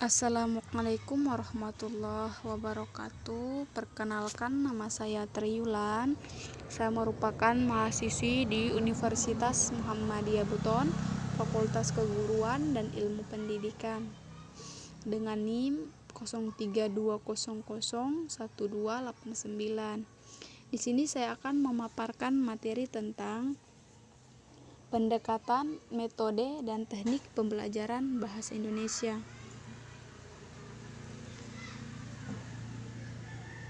Assalamualaikum warahmatullahi wabarakatuh. Perkenalkan, nama saya Triyulan. Saya merupakan mahasiswi di Universitas Muhammadiyah Buton, Fakultas Keguruan dan Ilmu Pendidikan, dengan NIM 0320012889. Di sini saya akan memaparkan materi tentang pendekatan, metode, dan teknik pembelajaran bahasa Indonesia.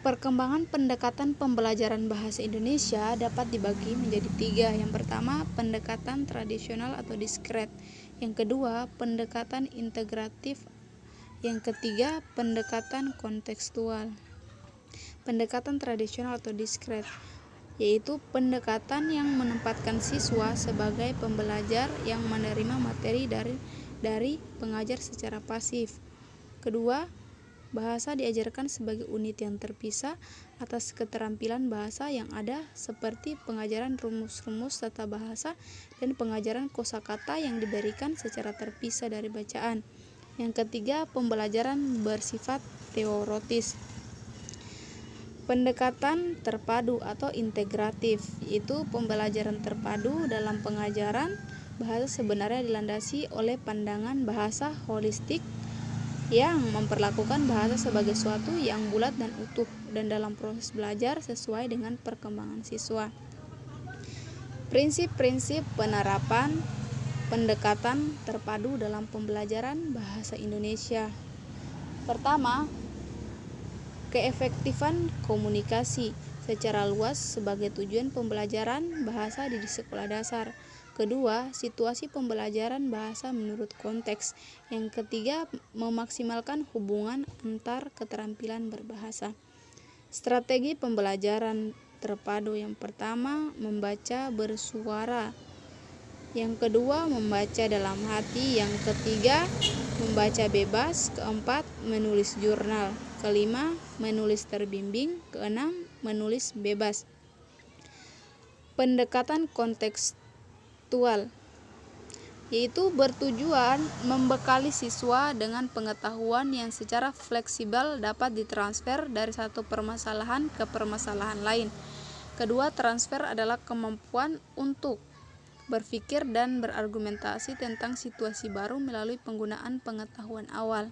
Perkembangan pendekatan pembelajaran bahasa Indonesia dapat dibagi menjadi tiga. Yang pertama, pendekatan tradisional atau diskret. Yang kedua, pendekatan integratif. Yang ketiga, pendekatan kontekstual. Pendekatan tradisional atau diskret yaitu pendekatan yang menempatkan siswa sebagai pembelajar yang menerima materi dari pengajar secara pasif. Kedua, bahasa diajarkan sebagai unit yang terpisah atas keterampilan bahasa yang ada, seperti pengajaran rumus-rumus tata bahasa dan pengajaran kosakata yang diberikan secara terpisah dari bacaan. Yang ketiga, pembelajaran bersifat teoritis. Pendekatan terpadu atau integratif, yaitu pembelajaran terpadu dalam pengajaran bahasa sebenarnya dilandasi oleh pandangan bahasa holistik yang memperlakukan bahasa sebagai suatu yang bulat dan utuh, dan dalam proses belajar sesuai dengan perkembangan siswa. Prinsip-prinsip penerapan pendekatan terpadu dalam pembelajaran bahasa Indonesia. Pertama, keefektifan komunikasi secara luas sebagai tujuan pembelajaran bahasa di sekolah dasar. Kedua, situasi pembelajaran bahasa menurut konteks. Yang ketiga, memaksimalkan hubungan antar keterampilan berbahasa. Strategi pembelajaran terpadu. Yang pertama, membaca bersuara. Yang kedua, membaca dalam hati. Yang ketiga, membaca bebas. Keempat, menulis jurnal. Kelima, menulis terbimbing. Keenam, menulis bebas. Pendekatan kontekstual yaitu bertujuan membekali siswa dengan pengetahuan yang secara fleksibel dapat ditransfer dari satu permasalahan ke permasalahan lain. Kedua, transfer adalah kemampuan untuk berpikir dan berargumentasi tentang situasi baru melalui penggunaan pengetahuan awal.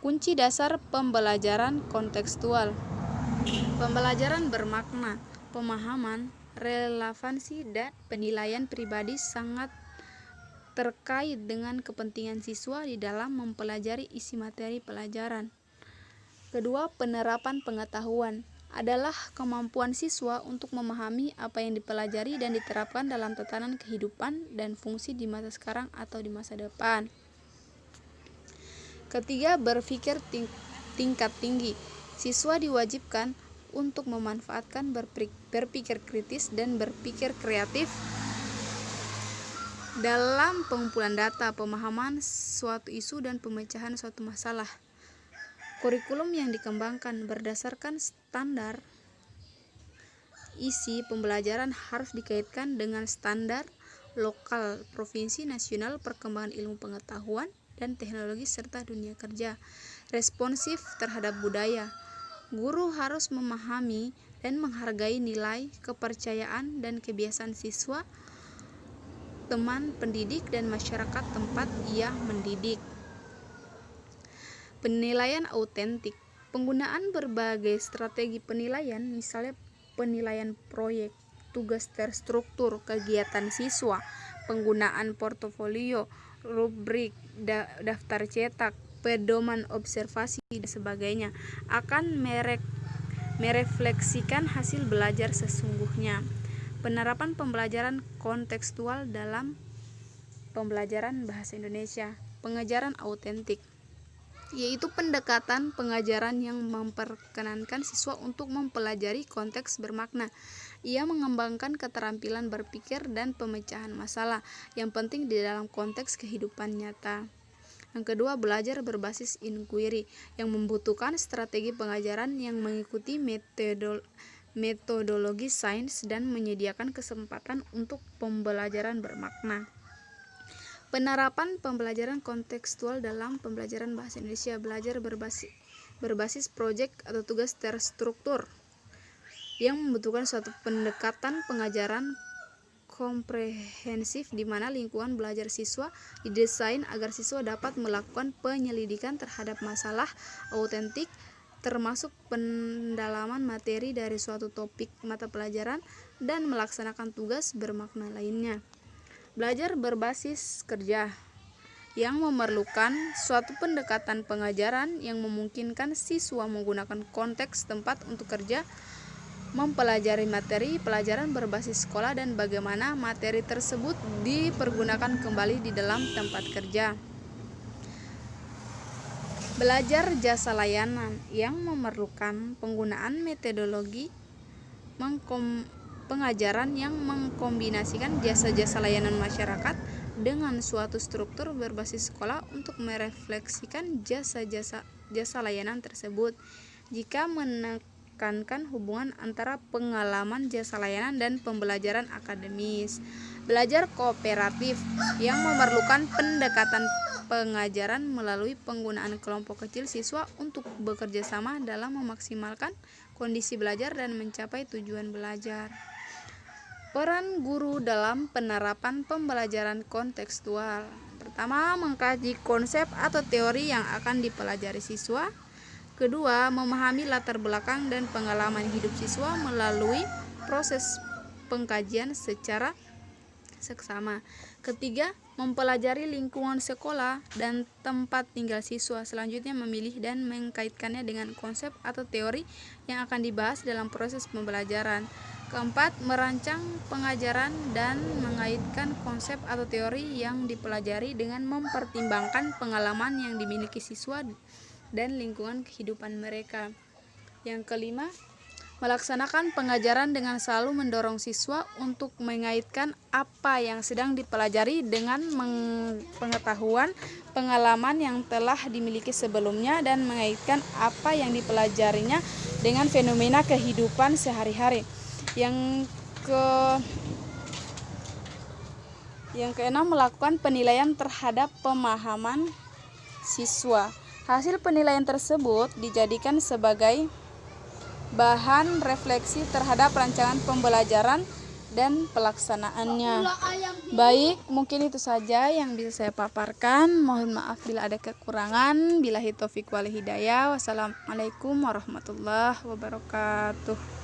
Kunci dasar pembelajaran kontekstual. Pembelajaran bermakna, pemahaman, relevansi, dan penilaian pribadi sangat terkait dengan kepentingan siswa di dalam mempelajari isi materi pelajaran. Kedua, penerapan pengetahuan adalah kemampuan siswa untuk memahami apa yang dipelajari dan diterapkan dalam tatanan kehidupan dan fungsi di masa sekarang atau di masa depan. Ketiga, berpikir tingkat tinggi. Siswa diwajibkan untuk memanfaatkan berpikir kritis dan berpikir kreatif dalam pengumpulan data, pemahaman suatu isu, dan pemecahan suatu masalah. Kurikulum yang dikembangkan berdasarkan standar isi pembelajaran harus dikaitkan dengan standar lokal, provinsi, nasional, perkembangan ilmu pengetahuan dan teknologi, serta dunia kerja. Responsif terhadap budaya. Guru harus memahami dan menghargai nilai, kepercayaan, dan kebiasaan siswa, teman pendidik, dan masyarakat tempat ia mendidik. Penilaian autentik. Penggunaan berbagai strategi penilaian, misalnya penilaian proyek, tugas terstruktur, kegiatan siswa, penggunaan portofolio, rubrik, daftar cetak, pedoman observasi, dan sebagainya, akan merefleksikan hasil belajar sesungguhnya. Penerapan pembelajaran kontekstual dalam pembelajaran bahasa Indonesia. Pengajaran autentik yaitu pendekatan pengajaran yang memperkenankan siswa untuk mempelajari konteks bermakna. Ia mengembangkan keterampilan berpikir dan pemecahan masalah yang penting di dalam konteks kehidupan nyata. Yang kedua, belajar berbasis inquiry yang membutuhkan strategi pengajaran yang mengikuti metodologi sains dan menyediakan kesempatan untuk pembelajaran bermakna. Penerapan pembelajaran kontekstual dalam pembelajaran bahasa Indonesia. Belajar berbasis proyek atau tugas terstruktur yang membutuhkan suatu pendekatan pengajaran komprehensif di mana lingkungan belajar siswa didesain agar siswa dapat melakukan penyelidikan terhadap masalah autentik, termasuk pendalaman materi dari suatu topik mata pelajaran dan melaksanakan tugas bermakna lainnya. Belajar berbasis kerja yang memerlukan suatu pendekatan pengajaran yang memungkinkan siswa menggunakan konteks tempat untuk kerja, mempelajari materi pelajaran berbasis sekolah dan bagaimana materi tersebut dipergunakan kembali di dalam tempat kerja. Belajar jasa layanan yang memerlukan penggunaan metodologi pengajaran yang mengkombinasikan jasa-jasa layanan masyarakat dengan suatu struktur berbasis sekolah untuk merefleksikan jasa layanan tersebut. Jika menekankan hubungan antara pengalaman jasa layanan dan pembelajaran akademis. Belajar kooperatif yang memerlukan pendekatan pengajaran melalui penggunaan kelompok kecil siswa untuk bekerja sama dalam memaksimalkan kondisi belajar dan mencapai tujuan belajar. Peran guru dalam penerapan pembelajaran kontekstual. Pertama, mengkaji konsep atau teori yang akan dipelajari siswa. Kedua, memahami latar belakang dan pengalaman hidup siswa melalui proses pengkajian secara seksama. Ketiga, mempelajari lingkungan sekolah dan tempat tinggal siswa. Selanjutnya, memilih dan mengkaitkannya dengan konsep atau teori yang akan dibahas dalam proses pembelajaran. Keempat, merancang pengajaran dan mengaitkan konsep atau teori yang dipelajari dengan mempertimbangkan pengalaman yang dimiliki siswa dan lingkungan kehidupan mereka. Yang kelima, melaksanakan pengajaran dengan selalu mendorong siswa untuk mengaitkan apa yang sedang dipelajari dengan pengetahuan pengalaman yang telah dimiliki sebelumnya dan mengaitkan apa yang dipelajarinya dengan fenomena kehidupan sehari-hari. Yang keenam, melakukan penilaian terhadap pemahaman siswa. Hasil penilaian tersebut dijadikan sebagai bahan refleksi terhadap rancangan pembelajaran dan pelaksanaannya. Baik, mungkin itu saja yang bisa saya paparkan. Mohon maaf bila ada kekurangan. Billahi taufiq wal hidayah. Wassalamualaikum warahmatullahi wabarakatuh.